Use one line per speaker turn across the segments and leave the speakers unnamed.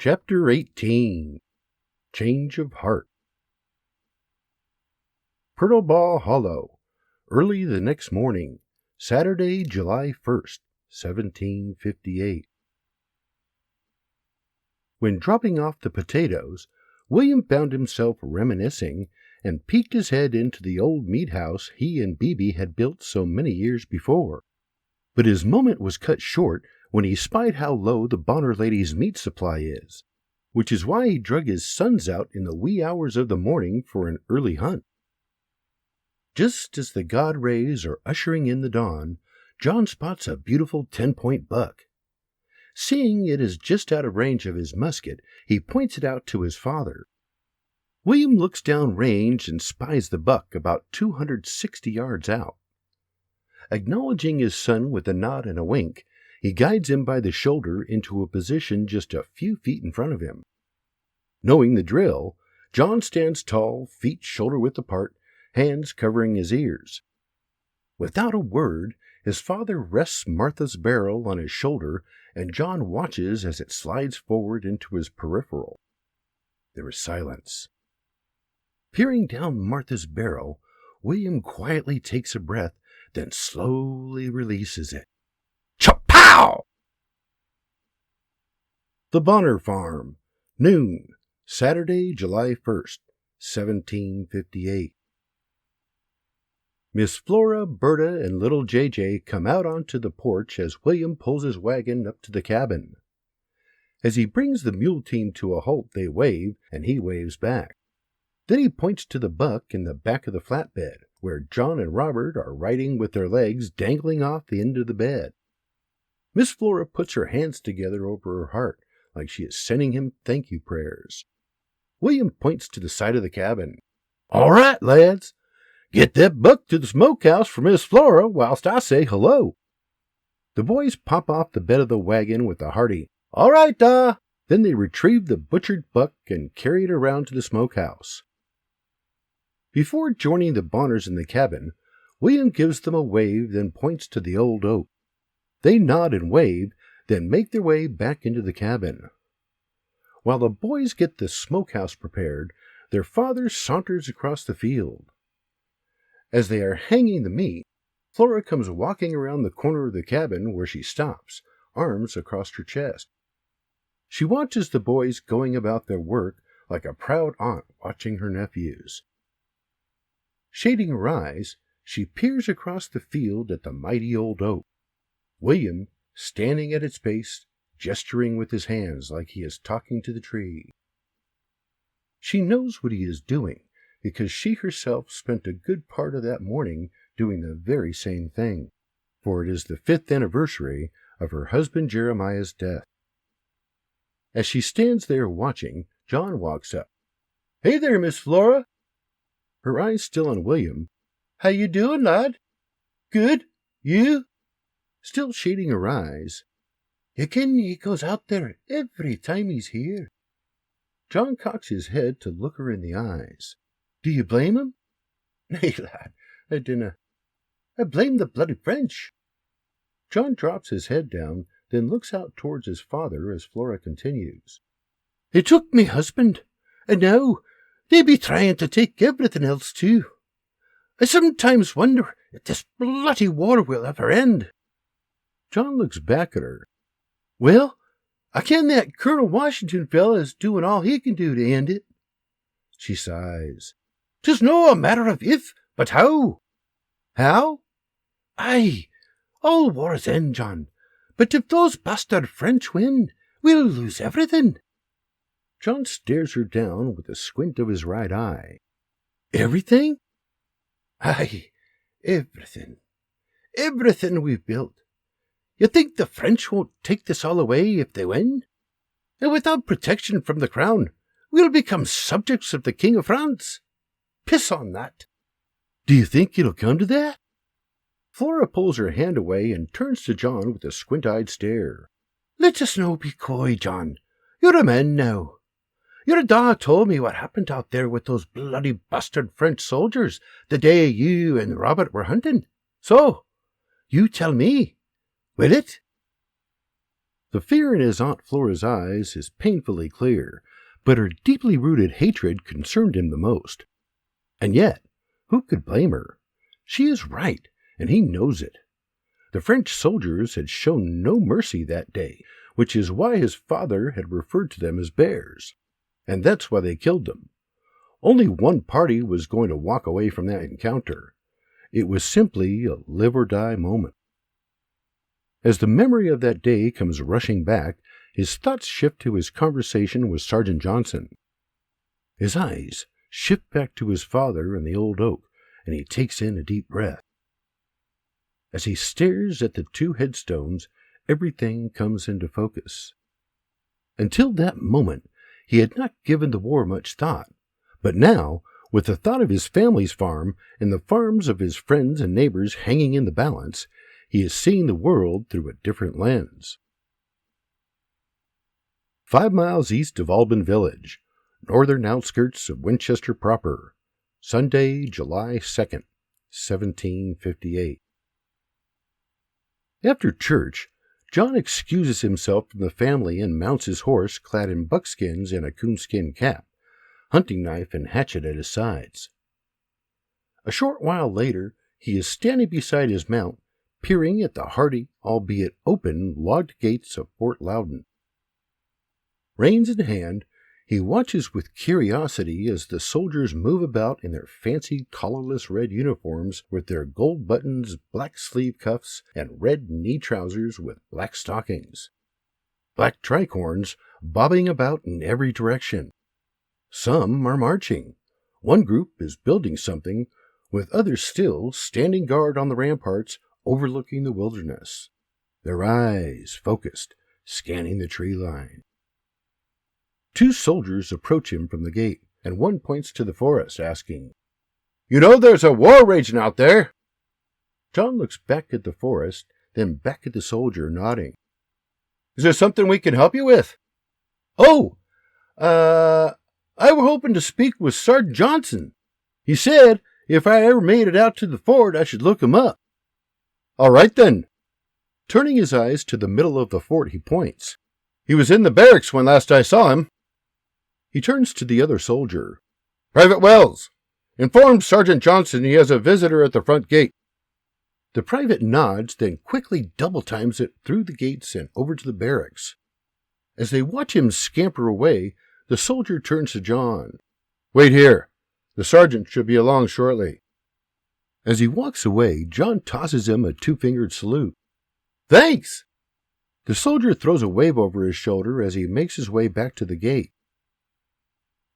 Chapter 18 Change of Heart. Purtleball Hollow, early the next morning, Saturday, July 1st, 1758. When dropping off the potatoes, William found himself reminiscing and peeked his head into the old meat house he and Bebe had built so many years before. But his moment was cut short when he spied how low the Bonner lady's meat supply is, which is why he drug his sons out in the wee hours of the morning for an early hunt. Just as the god rays are ushering in the dawn, John spots a beautiful 10-point buck. Seeing it is just out of range of his musket, he points it out to his father. William looks down range and spies the buck about 260 yards out. Acknowledging his son with a nod and a wink, he guides him by the shoulder into a position just a few feet in front of him. Knowing the drill, John stands tall, feet shoulder-width apart, hands covering his ears. Without a word, his father rests Martha's barrel on his shoulder, and John watches as it slides forward into his peripheral. There is silence. Peering down Martha's barrel, William quietly takes a breath, then slowly releases it. Chapow! The Bonner Farm, noon, Saturday, July 1st, 1758. Miss Flora, Berta, and little J.J. come out onto the porch as William pulls his wagon up to the cabin. As he brings the mule team to a halt, they wave, and he waves back. Then he points to the buck in the back of the flatbed, where John and Robert are riding with their legs dangling off the end of the bed. Miss Flora puts her hands together over her heart, like she is sending him thank-you prayers. William points to the side of the cabin. "All right, lads. Get that buck to the smokehouse for Miss Flora whilst I say hello." The boys pop off the bed of the wagon with a hearty, "All right, da." Then they retrieve the butchered buck and carry it around to the smokehouse. Before joining the Bonners in the cabin, William gives them a wave, then points to the old oak. They nod and wave, then make their way back into the cabin. While the boys get the smokehouse prepared, their father saunters across the field. As they are hanging the meat, Flora comes walking around the corner of the cabin where she stops, arms across her chest. She watches the boys going about their work like a proud aunt watching her nephews. Shading her eyes, she peers across the field at the mighty old oak. William, standing at its base, gesturing with his hands like he is talking to the tree. She knows what he is doing, because she herself spent a good part of that morning doing the very same thing, for it is the 5th anniversary of her husband Jeremiah's death. As she stands there watching, John walks up. "Hey there, Miss Flora." Her eyes still on William. "How you doing, lad?" "Good. You?" Still shading her eyes. "You ken he goes out there every time he's here." John cocks his head to look her in the eyes. "Do you blame him?" "Nay, lad, I dinna. I blame the bloody French." John drops his head down, then looks out towards his father as Flora continues. "They took me husband, and now they be trying to take everything else too. I sometimes wonder if this bloody war will ever end." John looks back at her. "Well, I ken that Colonel Washington fella is doing all he can do to end it." She sighs. "'Tis no a matter of if, but how." "How?" "Aye, all wars end, John. But if those bastard French win, we'll lose everything." John stares her down with a squint of his right eye. "Everything?" "Aye, everything. Everything we've built. You think the French won't take this all away if they win? And without protection from the crown, we'll become subjects of the King of France. Piss on that." "Do you think it'll come to that?" Flora pulls her hand away and turns to John with a squint-eyed stare. "Let us no be coy, John. You're a man now. Your da told me what happened out there with those bloody bastard French soldiers the day you and Robert were hunting. So, you tell me, will it?" The fear in his Aunt Flora's eyes is painfully clear, but her deeply rooted hatred concerned him the most. And yet, who could blame her? She is right, and he knows it. The French soldiers had shown no mercy that day, which is why his father had referred to them as bears. And that's why they killed them. Only one party was going to walk away from that encounter. It was simply a live-or-die moment. As the memory of that day comes rushing back, his thoughts shift to his conversation with Sergeant Johnson. His eyes shift back to his father and the old oak, and he takes in a deep breath. As he stares at the two headstones, everything comes into focus. Until that moment, he had not given the war much thought, but now, with the thought of his family's farm and the farms of his friends and neighbors hanging in the balance, he is seeing the world through a different lens. 5 miles east of Albin Village, northern outskirts of Winchester proper, Sunday, July 2nd, 1758. After church, John excuses himself from the family and mounts his horse clad in buckskins and a coonskin cap, hunting knife and hatchet at his sides. A short while later, he is standing beside his mount, peering at the hardy, albeit open, logged gates of Fort Loudon. Reins in hand, he watches with curiosity as the soldiers move about in their fancy collarless red uniforms with their gold buttons, black sleeve cuffs, and red knee trousers with black stockings. Black tricorns bobbing about in every direction. Some are marching. One group is building something, with others still standing guard on the ramparts overlooking the wilderness, their eyes focused, scanning the tree line. 2 soldiers approach him from the gate, and one points to the forest, asking, "You know there's a war raging out there?" John looks back at the forest, then back at the soldier, nodding. "Is there something we can help you with?" "Oh, I were hoping to speak with Sergeant Johnson. He said if I ever made it out to the fort, I should look him up." "All right, then." Turning his eyes to the middle of the fort, he points. "He was in the barracks when last I saw him." He turns to the other soldier. "Private Wells, inform Sergeant Johnson he has a visitor at the front gate." The private nods, then quickly double times it through the gates and over to the barracks. As they watch him scamper away, the soldier turns to John. "Wait here. The sergeant should be along shortly." As he walks away, John tosses him a 2-fingered salute. "Thanks!" The soldier throws a wave over his shoulder as he makes his way back to the gate.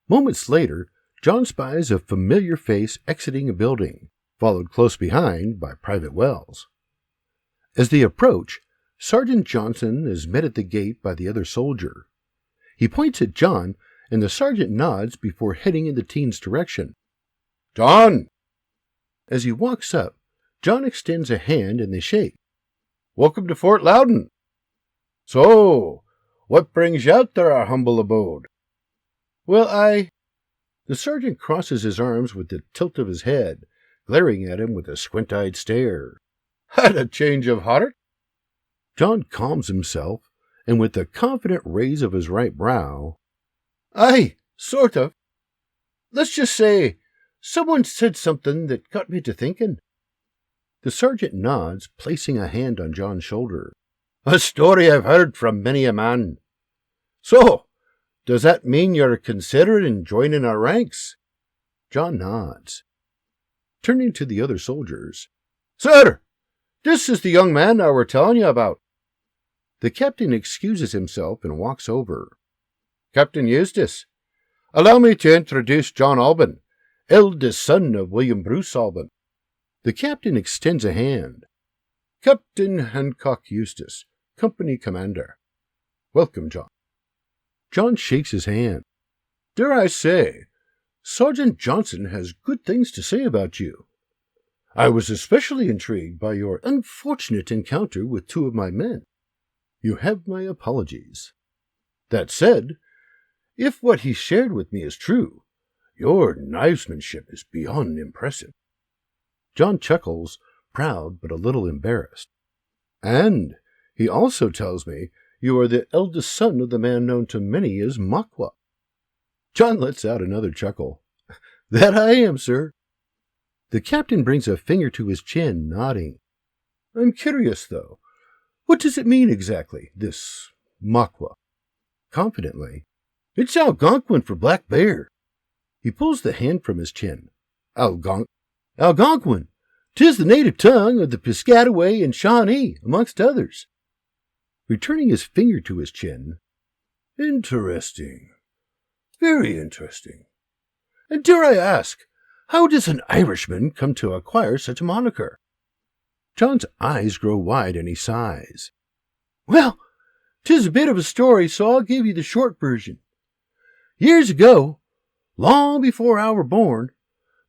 Moments later, John spies a familiar face exiting a building, followed close behind by Private Wells. As they approach, Sergeant Johnson is met at the gate by the other soldier. He points at John, and the sergeant nods before heading in the teen's direction. "John!" As he walks up, John extends a hand and they shake. "Welcome to Fort Loudon. So, what brings you out to our humble abode?" "Well, The sergeant crosses his arms with the tilt of his head, glaring at him with a squint-eyed stare. "Had a change of heart?" John calms himself, and with the confident raise of his right brow, "Aye, sort of. Let's just say, someone said something that got me to thinking." The sergeant nods, placing a hand on John's shoulder. "A story I've heard from many a man. So, does that mean you're considering joining our ranks?" John nods. Turning to the other soldiers, "Sir, this is the young man I were telling you about." The captain excuses himself and walks over. "Captain Eustace, allow me to introduce John Albin, eldest son of William Bruce Albin." The captain extends a hand. "Captain Hancock Eustace, company commander." "Welcome, John." John shakes his hand. "Dare I say, Sergeant Johnson has good things to say about you. I was especially intrigued by your unfortunate encounter with 2 of my men. You have my apologies. That said, if what he shared with me is true, your knivesmanship is beyond impressive." John chuckles, proud but a little embarrassed. "And he also tells me you are the eldest son of the man known to many as Makwa." John lets out another chuckle. "That I am, sir." The captain brings a finger to his chin, nodding. "I'm curious, though. What does it mean exactly, this Makwa?" Confidently, "It's Algonquin for black bear." He pulls the hand from his chin. Algonquin. 'Tis the native tongue of the Piscataway and Shawnee, amongst others." Returning his finger to his chin, "Interesting. Very interesting. And dare I ask, how does an Irishman come to acquire such a moniker?" John's eyes grow wide and he sighs. "Well, 'tis a bit of a story, so I'll give you the short version. Years ago, long before I were born,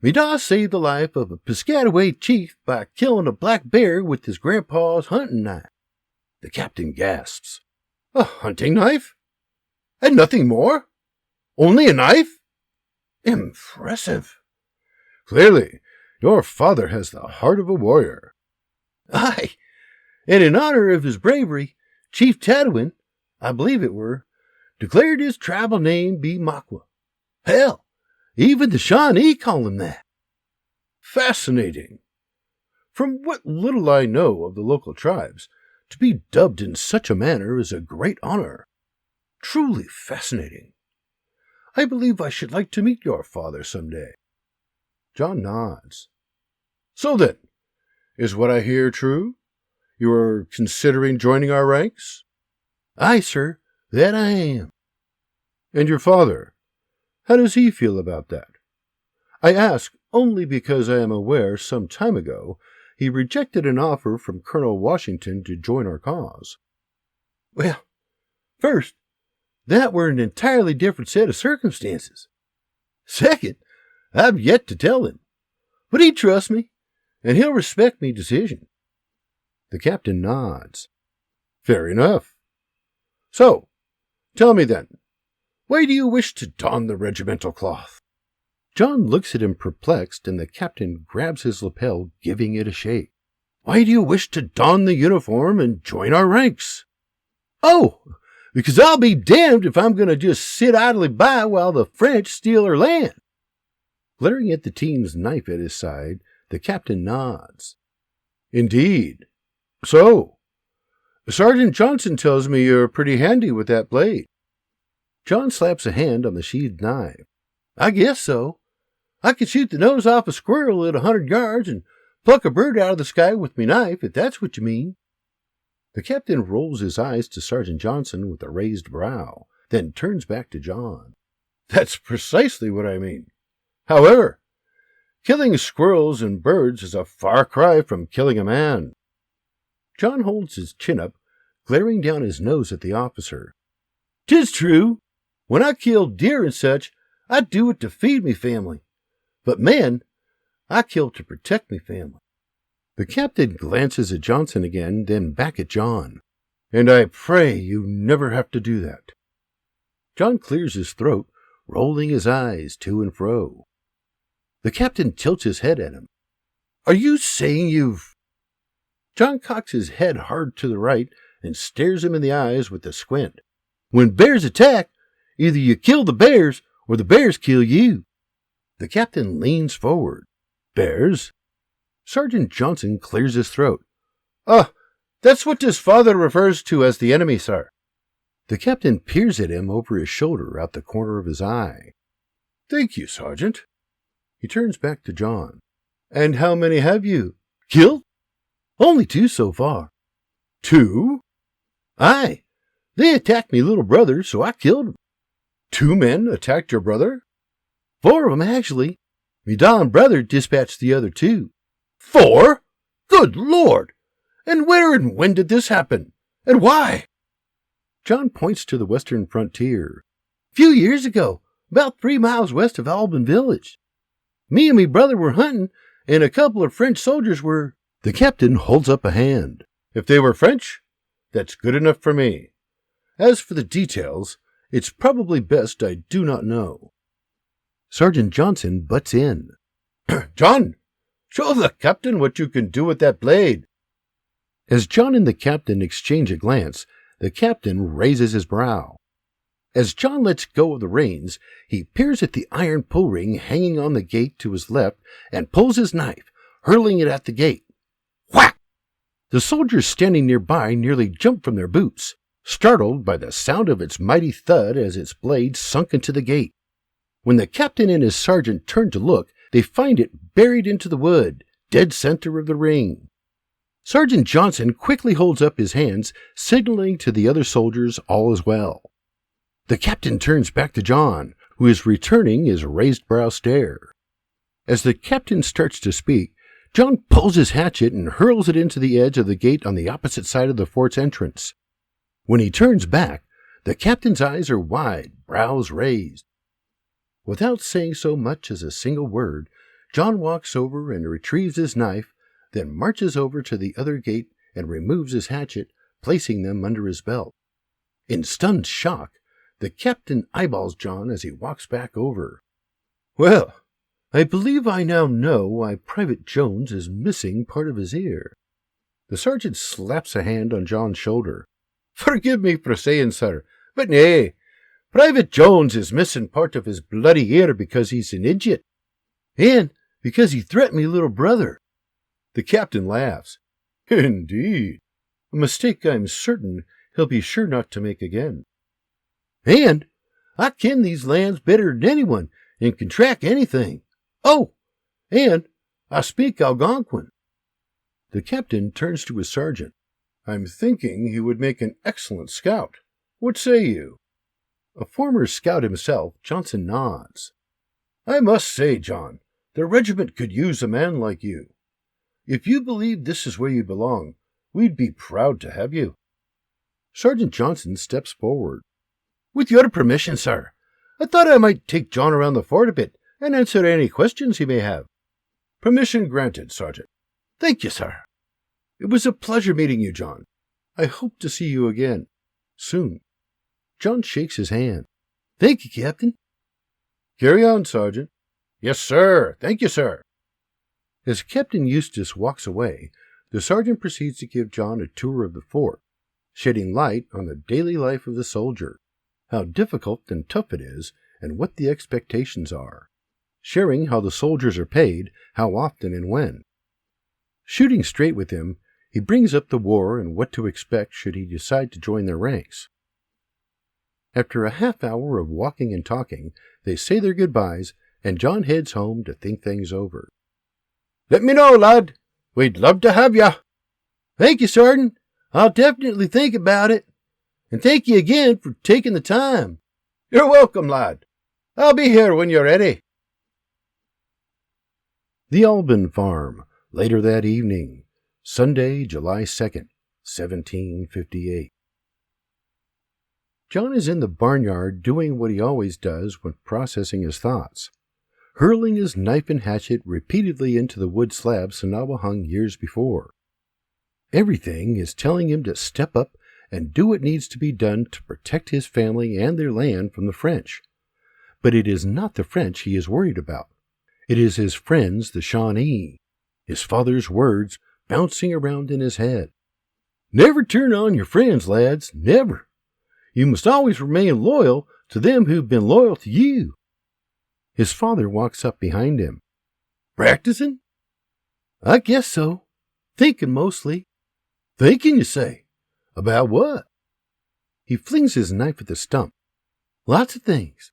me da saved the life of a Piscataway chief by killing a black bear with his grandpa's hunting knife." The captain gasps. "A hunting knife? And nothing more? Only a knife? Impressive. Clearly, your father has the heart of a warrior." "Aye, and in honor of his bravery, Chief Tadwin, I believe it were, declared his tribal name be Makwa. Hell, even the Shawnee call him that." "Fascinating. From what little I know of the local tribes, to be dubbed in such a manner is a great honor. Truly fascinating. I believe I should like to meet your father some day." John nods. "So then, is what I hear true? You are considering joining our ranks?" "Aye, sir, that I am." "And your father? How does he feel about that?" I ask only because I am aware some time ago he rejected an offer from Colonel Washington to join our cause. "Well, first, that were an entirely different set of circumstances. Second, I've yet to tell him. But he trusts me, and he'll respect me decision." The captain nods. "Fair enough. So, tell me then, why do you wish to don the regimental cloth?" John looks at him perplexed, and the captain grabs his lapel, giving it a shake. "Why do you wish to don the uniform and join our ranks?" "Oh, because I'll be damned if I'm going to just sit idly by while the French steal our land." Glaring at the team's knife at his side, the captain nods. "Indeed. So, Sergeant Johnson tells me you're pretty handy with that blade." John slaps a hand on the sheathed knife. "I guess so. I can shoot the nose off a squirrel at 100 yards and pluck a bird out of the sky with me knife, if that's what you mean." The captain rolls his eyes to Sergeant Johnson with a raised brow, then turns back to John. "That's precisely what I mean. However, killing squirrels and birds is a far cry from killing a man." John holds his chin up, glaring down his nose at the officer. "'Tis true. When I kill deer and such, I do it to feed me family. But men, I kill to protect me family." The captain glances at Johnson again, then back at John. "And I pray you never have to do that." John clears his throat, rolling his eyes to and fro. The captain tilts his head at him. "Are you saying you've—" John cocks his head hard to the right and stares him in the eyes with a squint. "When bears attack, either you kill the bears or the bears kill you." The captain leans forward. "Bears?" Sergeant Johnson clears his throat. That's what his father refers to as the enemy, sir." The captain peers at him over his shoulder out the corner of his eye. "Thank you, Sergeant." He turns back to John. "And how many have you killed?" "Only 2 so far." "2?" "Aye. They attacked me little brother, so I killed him." "2 men attacked your brother?" "4 of 'em, actually. Me Don brother dispatched the other 2. "4? Good Lord! And where and when did this happen? And why?" John points to the western frontier. "Few years ago, about 3 miles west of Albin Village. Me and me brother were hunting, and a couple of French soldiers were—" The captain holds up a hand. "If they were French, that's good enough for me. As for the details, it's probably best I do not know." Sergeant Johnson butts in. "John, show the captain what you can do with that blade." As John and the captain exchange a glance, the captain raises his brow. As John lets go of the reins, he peers at the iron pull ring hanging on the gate to his left and pulls his knife, hurling it at the gate. Whack! The soldiers standing nearby nearly jump from their boots, startled by the sound of its mighty thud as its blade sunk into the gate. When the captain and his sergeant turn to look, they find it buried into the wood, dead center of the ring. Sergeant Johnson quickly holds up his hands, signaling to the other soldiers all is well. The captain turns back to John, who is returning his raised brow stare. As the captain starts to speak, John pulls his hatchet and hurls it into the edge of the gate on the opposite side of the fort's entrance. When he turns back, the captain's eyes are wide, brows raised. Without saying so much as a single word, John walks over and retrieves his knife, then marches over to the other gate and removes his hatchet, placing them under his belt. In stunned shock, the captain eyeballs John as he walks back over. Well, I believe I now know why Private Jones is missing part of his ear. The sergeant slaps a hand on John's shoulder. Forgive me for saying, sir, but nay, Private Jones is missing part of his bloody ear because he's an idiot, and because he threatened me little brother. The captain laughs. Indeed, a mistake I'm certain he'll be sure not to make again. And I ken these lands better than anyone and can track anything. Oh, and I speak Algonquin. The captain turns to his sergeant. I'm thinking he would make an excellent scout. What say you? A former scout himself, Johnson nods. I must say, John, the regiment could use a man like you. If you believe this is where you belong, we'd be proud to have you. Sergeant Johnson steps forward. With your permission, sir, I thought I might take John around the fort a bit and answer any questions he may have. Permission granted, Sergeant. Thank you, sir. It was a pleasure meeting you, John. I hope to see you again, soon. John shakes his hand. Thank you, Captain. Carry on, Sergeant. Yes, sir. Thank you, sir. As Captain Eustace walks away, the sergeant proceeds to give John a tour of the fort, shedding light on the daily life of the soldier, how difficult and tough it is, and what the expectations are, sharing how the soldiers are paid, how often and when. Shooting straight with him, he brings up the war and what to expect should he decide to join their ranks. After a half hour of walking and talking, they say their goodbyes, and John heads home to think things over. Let me know, lad. We'd love to have you. Thank you, Sergeant. I'll definitely think about it. And thank you again for taking the time. You're welcome, lad. I'll be here when you're ready. The Albin Farm, later that evening, Sunday, July 2nd, 1758. John is in the barnyard doing what he always does when processing his thoughts, hurling his knife and hatchet repeatedly into the wood slab Sanawa hung years before. Everything is telling him to step up and do what needs to be done to protect his family and their land from the French. But it is not the French he is worried about. It is his friends, the Shawnee, his father's words bouncing around in his head. Never turn on your friends, lads, never. You must always remain loyal to them who've been loyal to you. His father walks up behind him. Practicing? I guess so. Thinking mostly. Thinking, you say? About what? He flings his knife at the stump. Lots of things.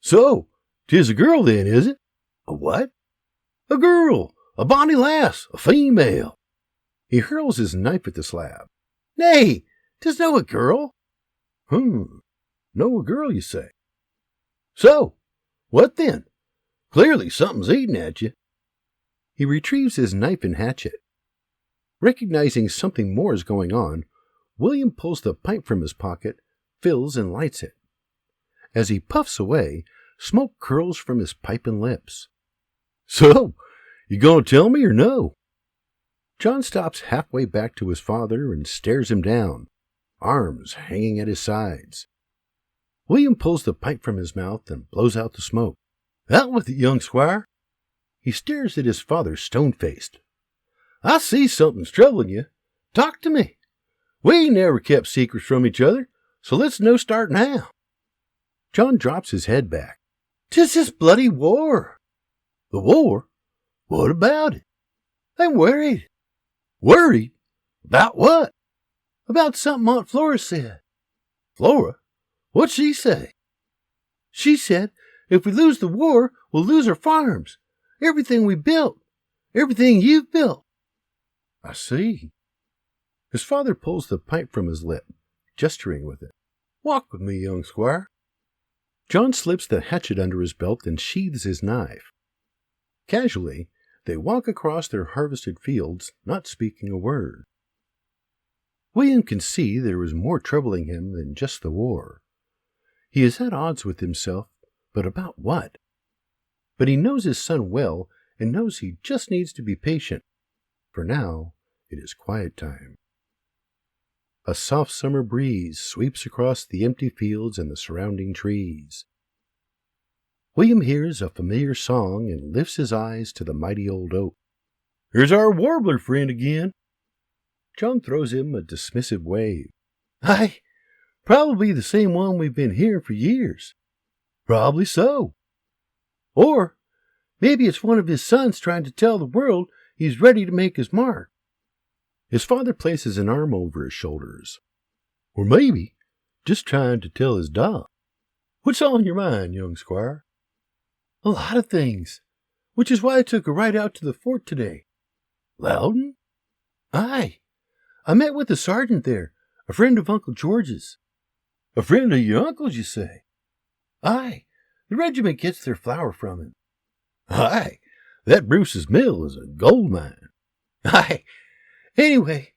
So, 'tis a girl then, is it? A what? A girl, a bonny lass, a female. He hurls his knife at the slab. Nay, 'tis no a girl. No a girl, you say. So, what then? Clearly something's eating at you. He retrieves his knife and hatchet. Recognizing something more is going on, William pulls the pipe from his pocket, fills and lights it. As he puffs away, smoke curls from his pipe and lips. So, you gonna tell me or no? John stops halfway back to his father and stares him down, arms hanging at his sides. William pulls the pipe from his mouth and blows out the smoke. Out with it, young squire. He stares at his father stone-faced. I see something's troubling you. Talk to me. We ain't never kept secrets from each other, so let's no start now. John drops his head back. 'Tis this bloody war. The war? What about it? I'm worried. Worried? About what? About something Aunt Flora said. Flora? What'd she say? She said, if we lose the war, we'll lose our farms. Everything we built. Everything you've built. I see. His father pulls the pipe from his lip, gesturing with it. Walk with me, young squire. John slips the hatchet under his belt and sheathes his knife. Casually, they walk across their harvested fields, not speaking a word. William can see there is more troubling him than just the war. He is at odds with himself, but about what? But he knows his son well and knows he just needs to be patient. For now, it is quiet time. A soft summer breeze sweeps across the empty fields and the surrounding trees. William hears a familiar song and lifts his eyes to the mighty old oak. Here's our warbler friend again. John throws him a dismissive wave. Aye, probably the same one we've been hearing for years. Probably so. Or maybe it's one of his sons trying to tell the world he's ready to make his mark. His father places an arm over his shoulders. Or maybe just trying to tell his dog. What's on your mind, young squire? A lot of things, which is why I took a ride out to the fort today. Loudon? Aye. I met with the sergeant there, a friend of Uncle George's. A friend of your uncle's, you say? Aye. The regiment gets their flour from him. Aye. That Bruce's mill is a gold mine. Aye. Anyway,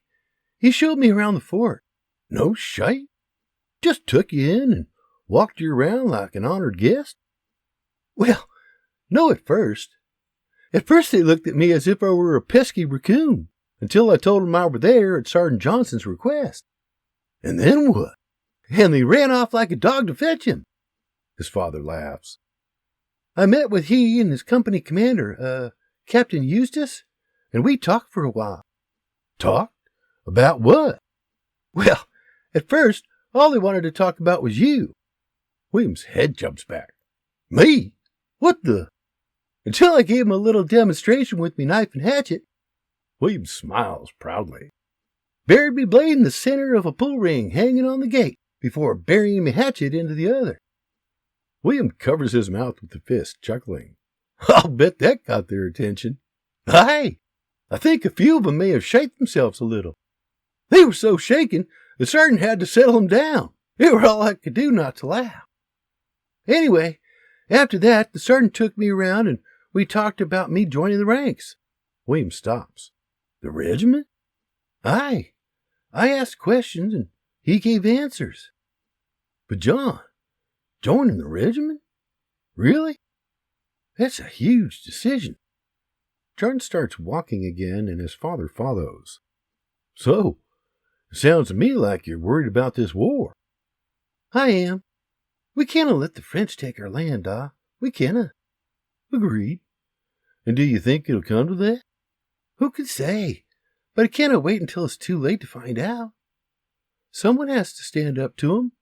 he showed me around the fort. No shite. Just took you in and walked you around like an honored guest. Well, no at first. At first they looked at me as if I were a pesky raccoon, until I told them I were there at Sergeant Johnson's request. And then what? And they ran off like a dog to fetch him. His father laughs. I met with he and his company commander, Captain Eustace, and we talked for a while. Talked? About what? Well, at first, all they wanted to talk about was you. William's head jumps back. Me? What the? Until I gave him a little demonstration with me knife and hatchet. William smiles proudly. Buried me blade in the center of a pull ring hanging on the gate before burying me hatchet into the other. William covers his mouth with the fist, chuckling. I'll bet that got their attention. Aye, I think a few of them may have shaken themselves a little. They were so shaken, the sergeant had to settle them down. It were all I could do not to laugh. Anyway, after that, the sergeant took me around and we talked about me joining the ranks. William stops. The regiment? Aye. I asked questions and he gave answers. But John, joining the regiment? Really? That's a huge decision. John starts walking again and his father follows. So, it sounds to me like you're worried about this war. I am. We can't let the French take our land, Da. We can't. Agreed. And do you think it'll come to that? Who can say? But I cannot wait until it's too late to find out. Someone has to stand up to 'em.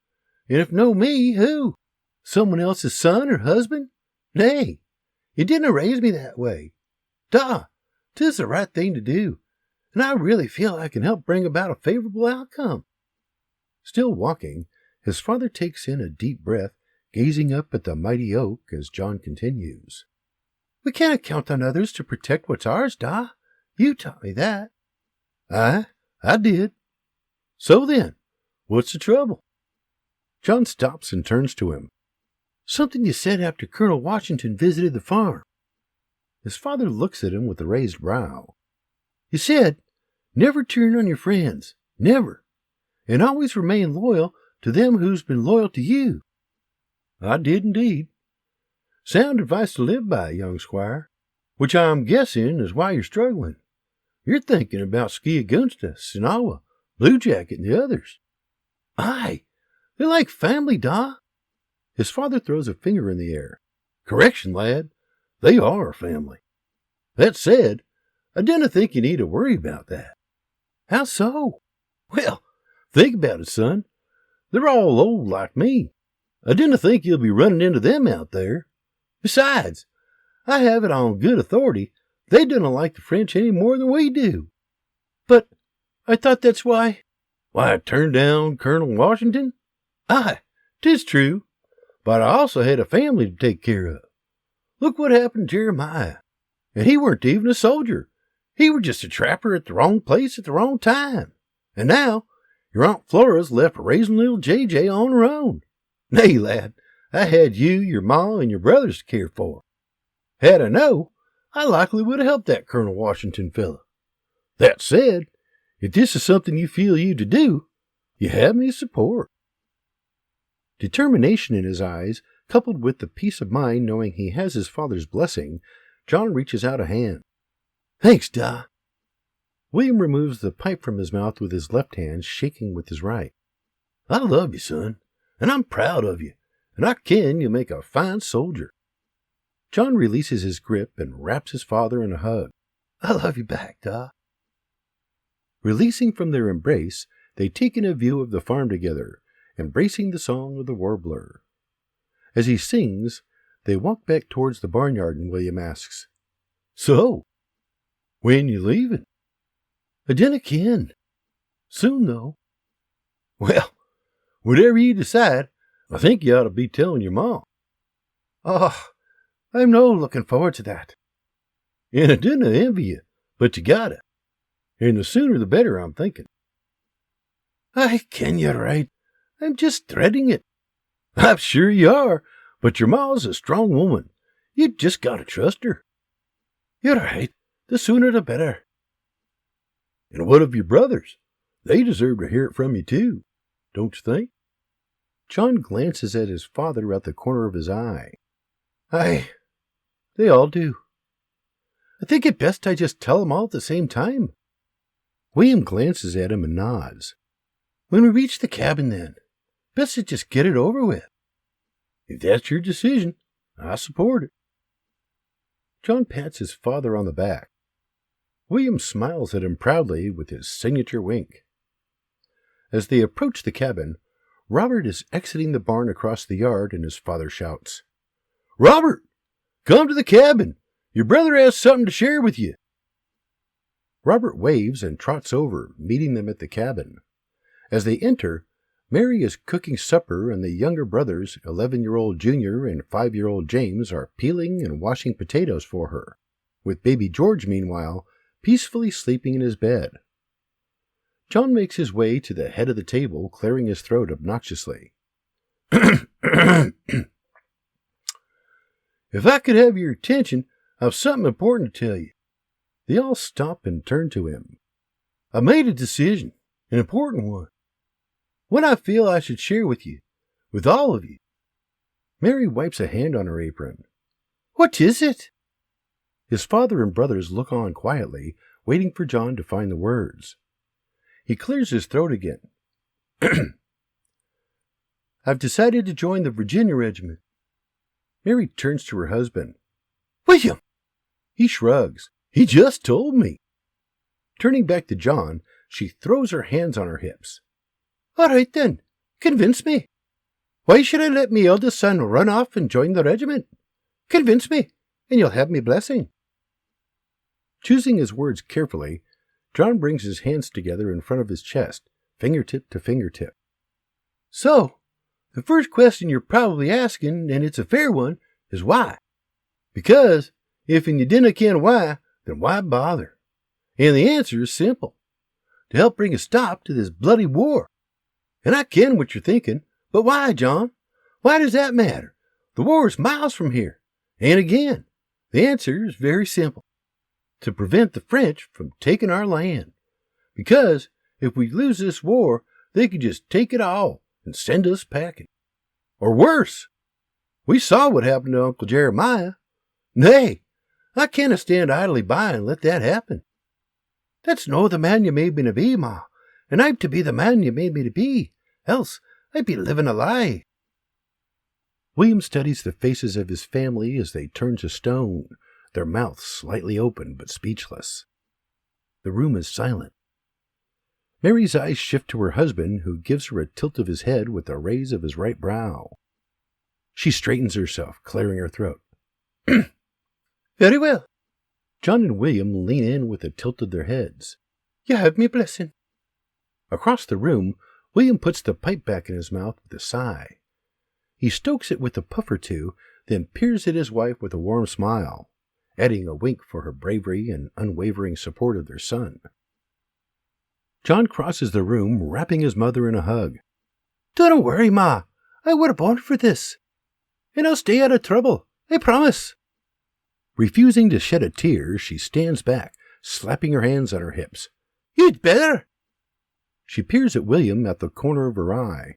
And if no me, who? Someone else's son or husband? Nay, you didn't raise me that way. Da, 'tis the right thing to do, and I really feel I can help bring about a favorable outcome. Still walking, his father takes in a deep breath, gazing up at the mighty oak as John continues. We cannot count on others to protect what's ours, Da. You taught me that. Aye, I did. So then, what's the trouble? John stops and turns to him. Something you said after Colonel Washington visited the farm. His father looks at him with a raised brow. You said, never turn on your friends, never, and always remain loyal to them who's been loyal to you. I did indeed. Sound advice to live by, young squire, which I'm guessing is why you're struggling. You're thinking about Skiagunsta, Sinawa, Blue Jacket, and the others. Aye, they're like family, Da. His father throws a finger in the air. Correction, lad. They are family. That said, I don't think you need to worry about that. How so? Well, Think about it, son. They're all old like me. I didn't think you'll be running into them out there. Besides, I have it on good authority they don't like the French any more than we do. But I thought that's why I turned down Colonel Washington? Aye, 'tis true, but I also had a family to take care of. Look what happened to Jeremiah. And he weren't even a soldier. He were just a trapper at the wrong place at the wrong time. And now, your Aunt Flora's left raising little J.J. on her own. Nay, lad, I had you, your ma, and your brothers to care for. Had I known, I likely would have helped that Colonel Washington fellow. That said, if this is something you feel you to do, you have me support. Determination in his eyes, coupled with the peace of mind knowing he has his father's blessing, John reaches out a hand. Thanks, Da. William removes the pipe from his mouth with his left hand, shaking with his right. I love you, son, and I'm proud of you, and I ken you'll make a fine soldier. John releases his grip and wraps his father in a hug. I love you back, Da. Releasing from their embrace, they take in a view of the farm together, embracing the song of the warbler. As he sings, they walk back towards the barnyard and William asks, So, when you leaving? I dinna ken. Soon, though. Well, whatever you decide, I think you ought to be telling your mom. Oh, I'm no looking forward to that. And I dinna envy you, but you gotta. And the sooner the better, I'm thinking. I ken you're right. I'm just dreading it. I'm sure you are, but your ma's a strong woman. You just gotta trust her. You're right. The sooner the better. And what of your brothers? They deserve to hear it from you, too, don't you think? John glances at his father out the corner of his eye. Aye, they all do. I think it best I just tell them all at the same time. William glances at him and nods. When we reach the cabin, then, best to just get it over with. If that's your decision, I support it. John pats his father on the back. William smiles at him proudly with his signature wink. As they approach the cabin, Robert is exiting the barn across the yard, and his father shouts, Robert, come to the cabin. Your brother has something to share with you. Robert waves and trots over, meeting them at the cabin. As they enter, Mary is cooking supper, and the younger brothers, 11-year-old Junior and 5-year-old James, are peeling and washing potatoes for her, with baby George, meanwhile, peacefully sleeping in his bed. John makes his way to the head of the table, clearing his throat obnoxiously. If I could have your attention, I've something important to tell you. They all stop and turn to him. I made a decision, an important one. One I feel I should share with you, with all of you. Mary wipes a hand on her apron. What is it? His father and brothers look on quietly, waiting for John to find the words. He clears his throat again. I've decided to join the Virginia Regiment. Mary turns to her husband. William! He shrugs. He just told me. Turning back to John, she throws her hands on her hips. All right then, convince me. Why should I let me eldest son run off and join the regiment? Convince me, and you'll have me blessing. Choosing his words carefully, John brings his hands together in front of his chest, fingertip to fingertip. So, the first question you're probably asking, and it's a fair one, is why? Because, if you dinna ken why, then why bother? And the answer is simple. To help bring a stop to this bloody war. And I ken what you're thinking, but why, John? Why does that matter? The war is miles from here. And again, the answer is very simple. To prevent the French from taking our land. Because if we lose this war, they could just take it all and send us packing. Or worse. We saw what happened to Uncle Jeremiah. Nay, I canna stand idly by and let that happen. That's no the man you made me to be, Ma, and I'm to be the man you made me to be, else I'd be living a lie. William studies the faces of his family as they turn to stone, their mouths slightly open but speechless. The room is silent. Mary's eyes shift to her husband, who gives her a tilt of his head with a raise of his right brow. She straightens herself, clearing her throat. Very well. John and William lean in with a tilt of their heads. You have me blessing. Across the room, William puts the pipe back in his mouth with a sigh. He stokes it with a puff or two, then peers at his wife with a warm smile, adding a wink for her bravery and unwavering support of their son. John crosses the room, wrapping his mother in a hug. Don't worry, Ma. I were born for this. And I'll stay out of trouble. I promise. Refusing to shed a tear, she stands back, slapping her hands on her hips. You'd better. She peers at William at the corner of her eye.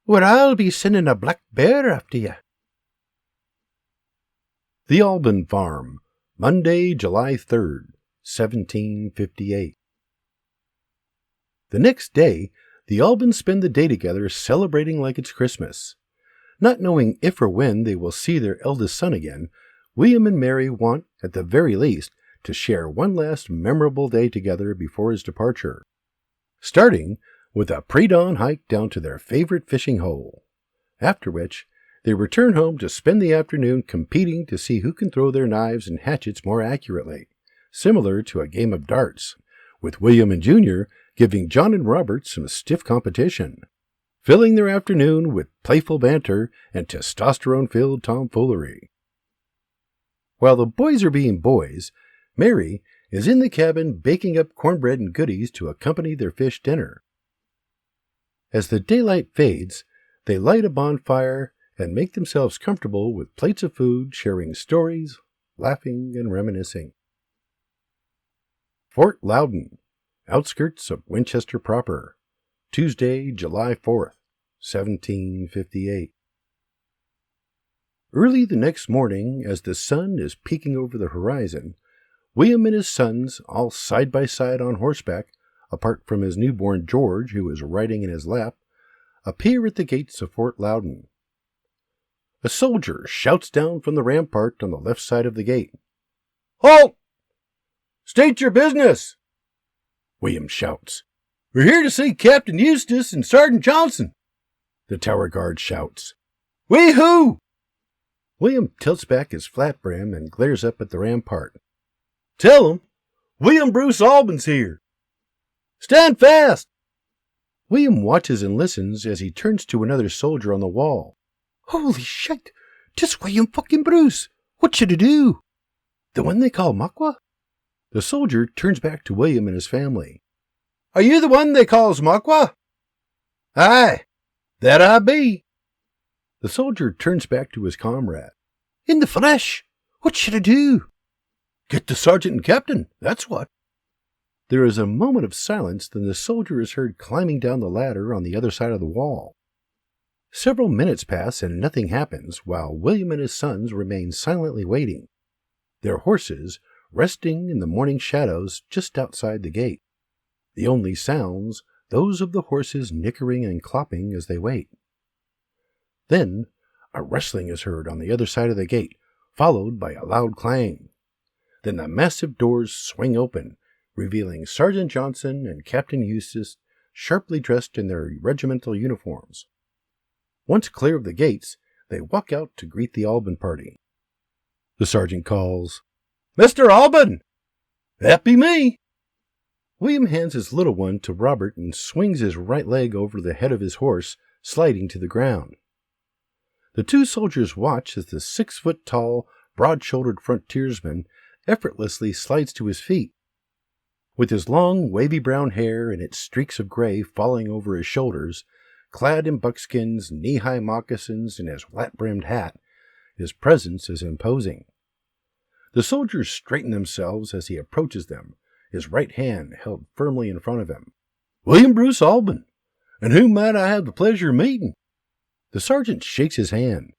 Or I'll be sending a black bear after you. The Alban Farm, Monday, July 3rd, 1758. The next day, the Albans spend the day together celebrating like it's Christmas. Not knowing if or when they will see their eldest son again, William and Mary want, at the very least, to share one last memorable day together before his departure, starting with a pre-dawn hike down to their favorite fishing hole, after which they return home to spend the afternoon competing to see who can throw their knives and hatchets more accurately, similar to a game of darts, with William and Junior giving John and Robert some stiff competition, filling their afternoon with playful banter and testosterone-filled tomfoolery. While the boys are being boys, Mary is in the cabin baking up cornbread and goodies to accompany their fish dinner. As the daylight fades, they light a bonfire and make themselves comfortable with plates of food, sharing stories, laughing, and reminiscing. Fort Loudon, outskirts of Winchester proper, Tuesday, July 4th, 1758. Early the next morning, as the sun is peeking over the horizon, William and his sons, all side by side on horseback, apart from his newborn George, who is riding in his lap, appear at the gates of Fort Loudon. A soldier shouts down from the rampart on the left side of the gate. Halt! State your business! William shouts. We're here to see Captain Eustace and Sergeant Johnson. The tower guard shouts. We who? William tilts back his flat brim and glares up at the rampart. Tell him, William Bruce Alban's here. Stand fast! William watches and listens as he turns to another soldier on the wall. Holy shit! 'Tis William fucking Bruce! What should I do? The one they call Makwa? The soldier turns back to William and his family. Are you the one they calls Makwa? Aye, that I be. The soldier turns back to his comrade. In the flesh! What should I do? Get the sergeant and captain, that's what. There is a moment of silence, then the soldier is heard climbing down the ladder on the other side of the wall. Several minutes pass and nothing happens, while William and his sons remain silently waiting, their horses resting in the morning shadows just outside the gate. The only sounds, those of the horses nickering and clopping as they wait. Then a rustling is heard on the other side of the gate, followed by a loud clang. Then the massive doors swing open, revealing Sergeant Johnson and Captain Eustace, sharply dressed in their regimental uniforms. Once clear of the gates, they walk out to greet the Alban party. The sergeant calls, Mr. Alban! That be me! William hands his little one to Robert and swings his right leg over the head of his horse, sliding to the ground. The two soldiers watch as the 6-foot-tall, broad-shouldered frontiersman effortlessly slides to his feet. With his long, wavy brown hair and its streaks of gray falling over his shoulders, clad in buckskins, knee-high moccasins, and his flat-brimmed hat, his presence is imposing. The soldiers straighten themselves as he approaches them, his right hand held firmly in front of him. William Bruce Alban, and whom might I have the pleasure of meeting? The sergeant shakes his hand.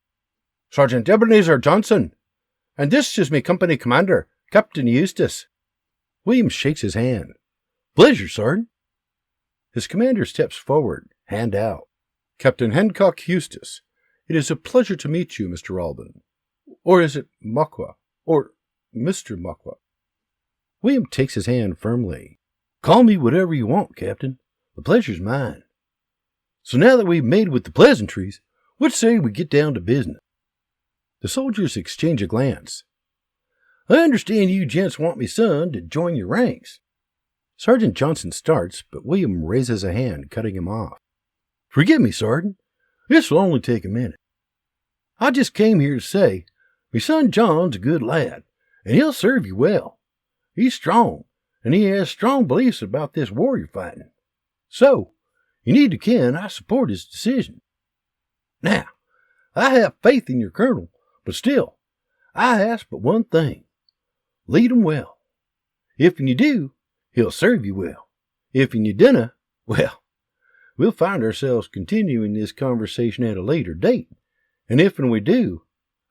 Sergeant Ebenezer Johnson, and this is me company commander, Captain Eustace. William shakes his hand. Pleasure, Sergeant. His commander steps forward, hand out. Captain Hancock Eustace, it is a pleasure to meet you, Mr. Alban. Or is it Makwa? Or Mr. Makwa? William takes his hand firmly. Call me whatever you want, Captain. The pleasure's mine. So now that we've made with the pleasantries, what say we get down to business? The soldiers exchange a glance. I understand you gents want me son to join your ranks. Sergeant Johnson starts, but William raises a hand, cutting him off. Forgive me, Sergeant. This will only take a minute. I just came here to say, my son John's a good lad, and he'll serve you well. He's strong, and he has strong beliefs about this war you're fighting. So, you need to ken I support his decision. Now, I have faith in your colonel, but still, I ask but one thing. Lead him well. If you do, he'll serve you well. If you dinna, well, we'll find ourselves continuing this conversation at a later date, and if we do,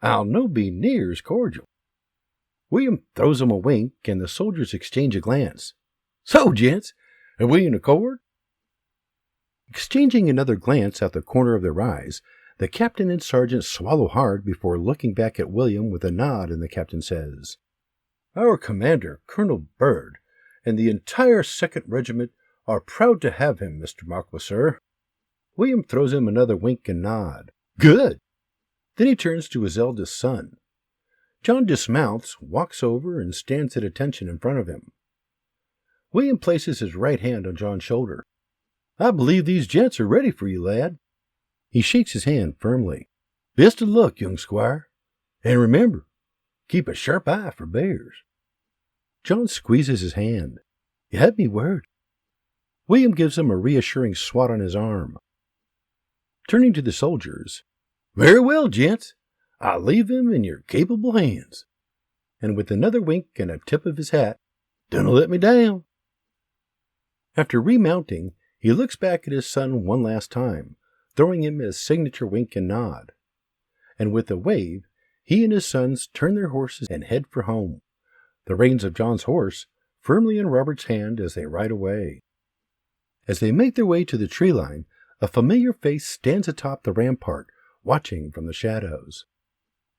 I'll no be near as cordial. William throws him a wink, and the soldiers exchange a glance. So, gents, are we in accord? Exchanging another glance out the corner of their eyes, the captain and sergeant swallow hard before looking back at William with a nod, and the captain says, Our commander, Colonel Byrd, and the entire 2nd Regiment are proud to have him, Mr. Marquis, sir. William throws him another wink and nod. Good! Then he turns to his eldest son. John dismounts, walks over, and stands at attention in front of him. William places his right hand on John's shoulder. I believe these gents are ready for you, lad. He shakes his hand firmly. Best of luck, young squire. And remember, keep a sharp eye for bears. John squeezes his hand. You had me word. William gives him a reassuring swat on his arm. Turning to the soldiers, Very well, gents. I'll leave them in your capable hands. And with another wink and a tip of his hat, Don't let me down. After remounting, he looks back at his son one last time, throwing him his signature wink and nod. And with a wave, he and his sons turn their horses and head for home, the reins of John's horse firmly in Robert's hand as they ride away. As they make their way to the tree line, a familiar face stands atop the rampart, watching from the shadows,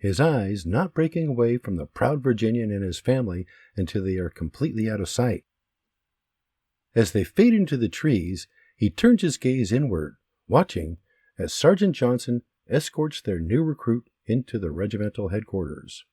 his eyes not breaking away from the proud Virginian and his family until they are completely out of sight. As they fade into the trees, he turns his gaze inward, watching as Sergeant Johnson escorts their new recruit into the regimental headquarters.